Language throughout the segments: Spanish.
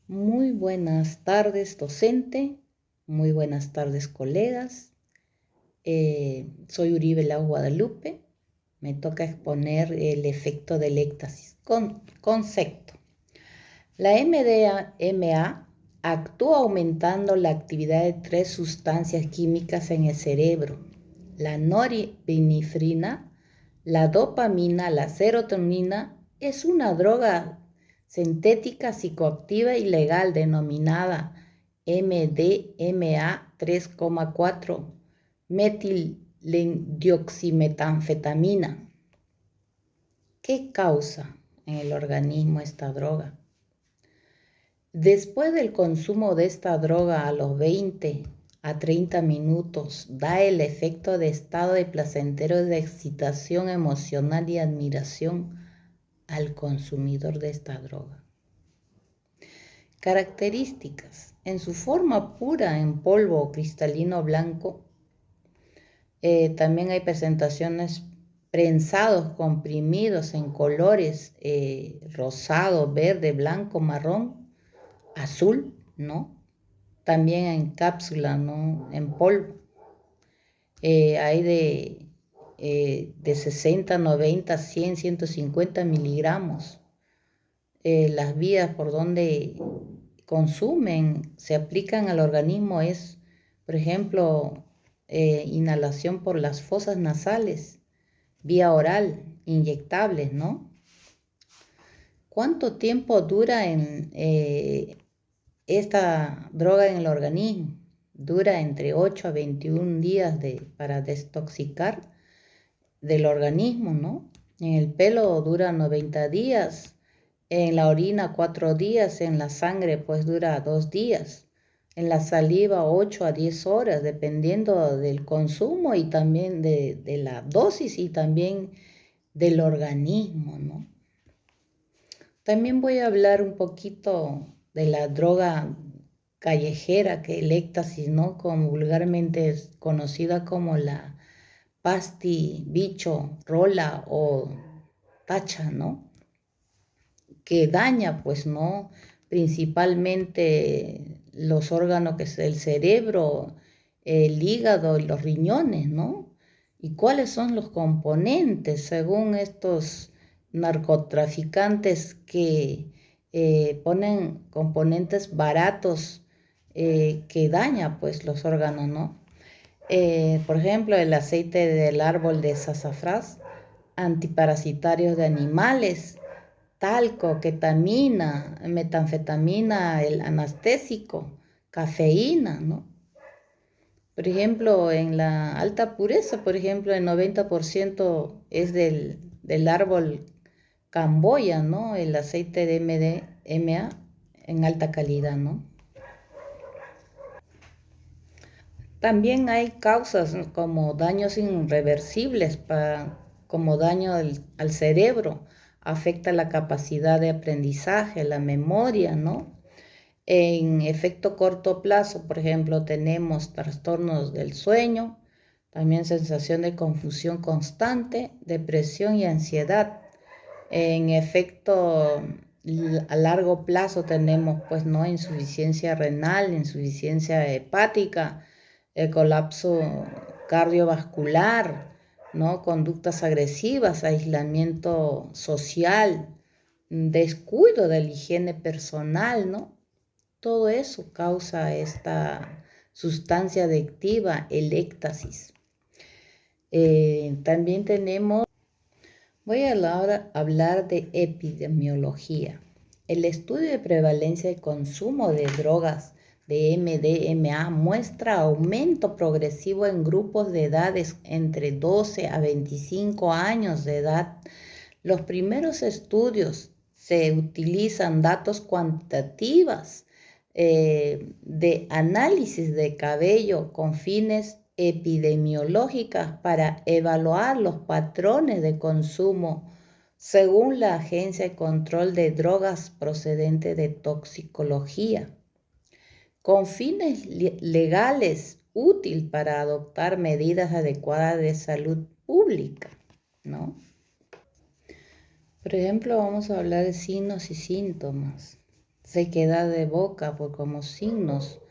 Muy buenas tardes, docente. Muy buenas tardes, colegas. Soy Uribe Lau Guadalupe. Me toca exponer el efecto del éxtasis. Concepto. La MDMA actúa aumentando la actividad de tres sustancias químicas en el cerebro: la norepinefrina, la dopamina, la serotonina. Es una droga sintética psicoactiva y legal denominada MDMA 3,4 metilendioximetanfetamina. ¿Qué causa en el organismo esta droga? Después del consumo de esta droga, a los 20 a 30 minutos da el efecto de estado de placentero de excitación emocional y admiración al consumidor de esta droga. Características: en su forma pura, en polvo o cristalino blanco. También hay presentaciones prensados, comprimidos en colores rosado, verde, blanco, marrón, azul, ¿no? También en cápsula, ¿no? En polvo. Hay de 60, 90, 100, 150 miligramos. Las vías por donde consumen, se aplican al organismo es, por ejemplo, inhalación por las fosas nasales, vía oral, inyectables, ¿no? ¿Cuánto tiempo dura esta droga en el organismo? Dura entre 8 a 21 días para desintoxicar del organismo, ¿no? En el pelo dura 90 días, en la orina 4 días, en la sangre pues dura 2 días, en la saliva 8 a 10 horas, dependiendo del consumo y también de la dosis y también del organismo, ¿no? También voy a hablar un poquito de la droga callejera, que el éxtasis, ¿no? Como vulgarmente es conocida como la pasti, bicho, rola o tacha, ¿no? Que daña, pues, ¿no? Principalmente los órganos, que es el cerebro, el hígado y los riñones, ¿no? ¿Y cuáles son los componentes según estos narcotraficantes que ponen componentes baratos que daña, pues, los órganos, ¿no? Por ejemplo, el aceite del árbol de sasafrás, antiparasitarios de animales, talco, ketamina, metanfetamina, el anestésico, cafeína, ¿no? Por ejemplo, en la alta pureza, por ejemplo, el 90% es del árbol camboya, ¿no? El aceite de MDMA en alta calidad, ¿no? También hay causas, ¿no?, como daños irreversibles, como daño al cerebro, afecta la capacidad de aprendizaje, la memoria, ¿no? En efecto corto plazo, por ejemplo, tenemos trastornos del sueño, también sensación de confusión constante, depresión y ansiedad. En efecto a largo plazo tenemos, pues, no, insuficiencia renal, insuficiencia hepática, el colapso cardiovascular, ¿no? Conductas agresivas, aislamiento social, descuido de la higiene personal, ¿no? Todo eso causa esta sustancia adictiva, el éxtasis. También voy ahora a hablar de epidemiología. El estudio de prevalencia y consumo de drogas de MDMA muestra aumento progresivo en grupos de edades entre 12 a 25 años de edad. Los primeros estudios se utilizan datos cuantitativos de análisis de cabello con fines epidemiológicas para evaluar los patrones de consumo según la Agencia de Control de Drogas procedente de toxicología, con fines legales útil para adoptar medidas adecuadas de salud pública, ¿no? Por ejemplo, vamos a hablar de signos y síntomas. sequedad de boca por como signos,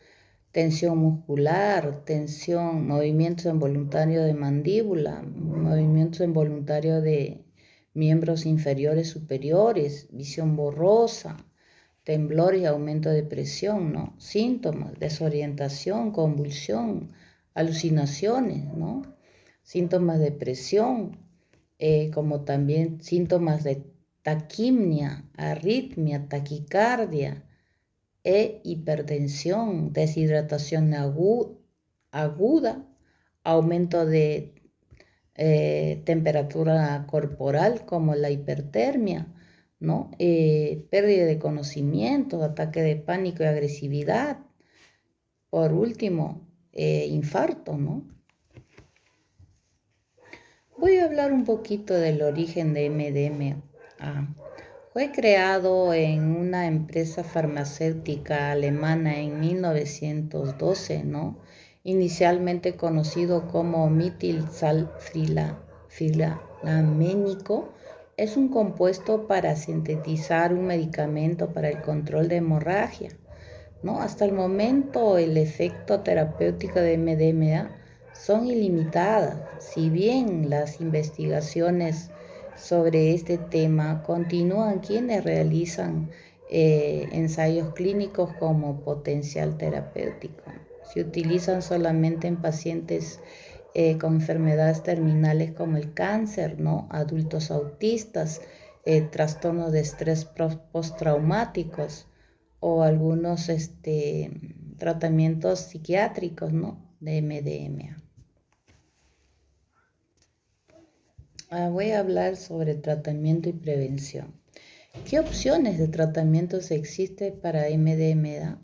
tensión muscular, tensión, movimientos involuntarios de mandíbula, movimientos involuntarios de miembros inferiores superiores, visión borrosa, temblor y aumento de presión, ¿no? Síntomas, desorientación, convulsión, alucinaciones, ¿no? Síntomas de presión, como también síntomas de taquimia, arritmia, taquicardia e hipertensión, deshidratación aguda, aumento de temperatura corporal como la hipertermia, ¿no? Pérdida de conocimiento, ataque de pánico y agresividad. Por último, infarto, ¿no? Voy a hablar un poquito del origen de MDMA. Fue creado en una empresa farmacéutica alemana en 1912, ¿no? Inicialmente conocido como metilsalfilameníco, es un compuesto para sintetizar un medicamento para el control de hemorragia, ¿no? Hasta el momento el efecto terapéutico de MDMA son ilimitadas, si bien las investigaciones sobre este tema continúan quienes realizan ensayos clínicos como potencial terapéutico. Se utilizan solamente en pacientes con enfermedades terminales como el cáncer, ¿no? Adultos autistas, trastornos de estrés postraumáticos o algunos tratamientos psiquiátricos, ¿no? De MDMA. Voy a hablar sobre tratamiento y prevención. ¿Qué opciones de tratamientos existen para MDMA?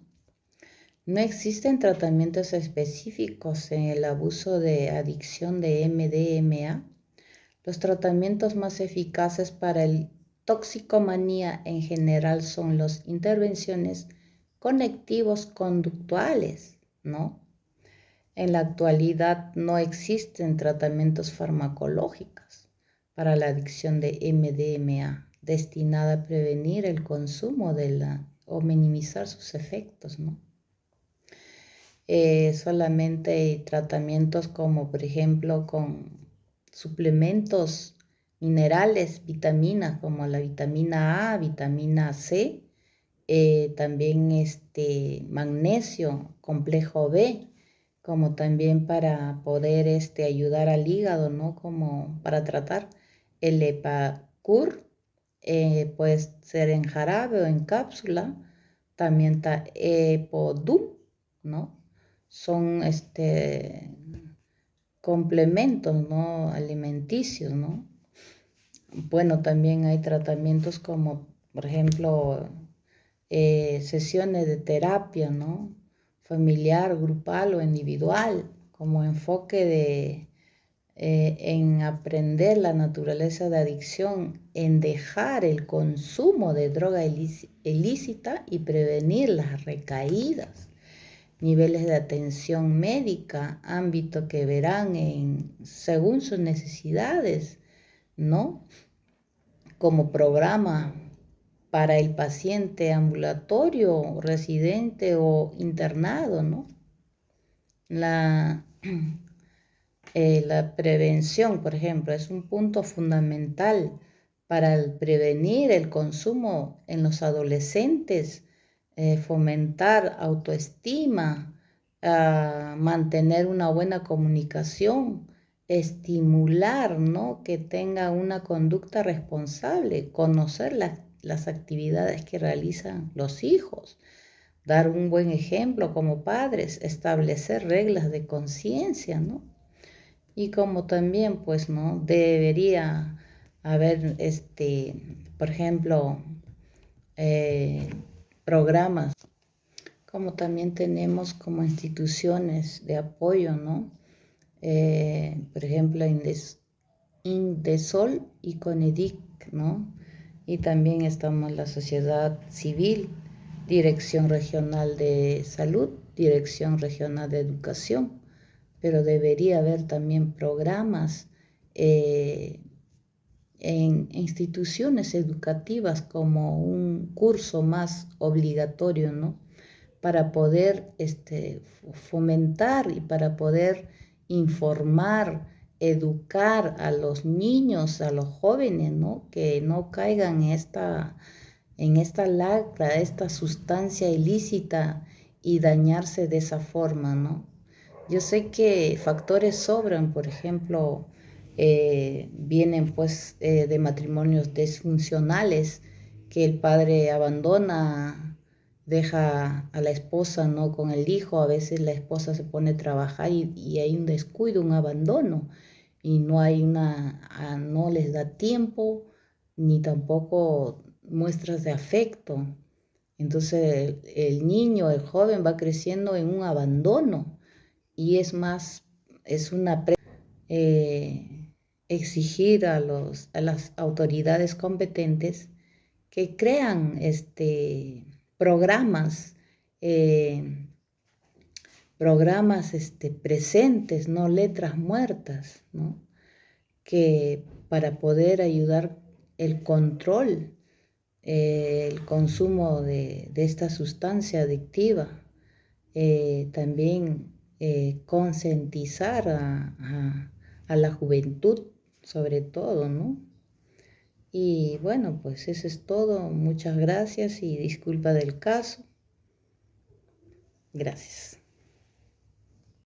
No existen tratamientos específicos en el abuso de adicción de MDMA. Los tratamientos más eficaces para el toxicomanía en general son las intervenciones conectivos conductuales, ¿no? En la actualidad no existen tratamientos farmacológicos para la adicción de MDMA destinada a prevenir el consumo o minimizar sus efectos, ¿no? Solamente hay tratamientos como por ejemplo con suplementos minerales, vitaminas como la vitamina A, vitamina C, también magnesio, complejo B, como también para poder ayudar al hígado, ¿no? Como para tratar el Epacur, puede ser en jarabe o en cápsula, también está Epodum, ¿no? Son complementos, ¿no? Alimenticios, ¿no? Bueno, también hay tratamientos como, por ejemplo, sesiones de terapia, ¿no? Familiar, grupal o individual, como enfoque en aprender la naturaleza de adicción, en dejar el consumo de droga ilícita y prevenir las recaídas. Niveles de atención médica, ámbito que verán según sus necesidades, ¿no? Como programa para el paciente ambulatorio, residente o internado, ¿no? La prevención, por ejemplo, es un punto fundamental para prevenir el consumo en los adolescentes, fomentar autoestima, mantener una buena comunicación, estimular, ¿no? Que tenga una conducta responsable, conocer las actividades que realizan los hijos, dar un buen ejemplo como padres, establecer reglas de conciencia, ¿no? Y como también, pues, ¿no? Debería haber, por ejemplo, programas, como también tenemos como instituciones de apoyo, ¿no? Por ejemplo, Indesol y Conedic, ¿no? Y también estamos la sociedad civil, Dirección Regional de Salud, Dirección Regional de Educación, pero debería haber también programas en instituciones educativas como un curso más obligatorio, ¿no? Para poder fomentar y para poder informar, educar a los niños, a los jóvenes, ¿no? Que no caigan en esta lacra, esta sustancia ilícita y dañarse de esa forma, ¿no? Yo sé que factores sobran, por ejemplo, vienen pues de matrimonios disfuncionales, que el padre abandona, deja a la esposa, ¿no? Con el hijo, a veces la esposa se pone a trabajar y hay un descuido, un abandono, y no hay no les da tiempo, ni tampoco muestras de afecto. Entonces el niño, el joven va creciendo en un abandono y es más, es una eh, exigir a las autoridades competentes que crean programas, eh, presentes, no letras muertas, ¿no? Que para poder ayudar el control, el consumo de esta sustancia adictiva, también concientizar a la juventud sobre todo, ¿no? Y bueno, pues eso es todo. Muchas gracias y disculpa del caso. Gracias.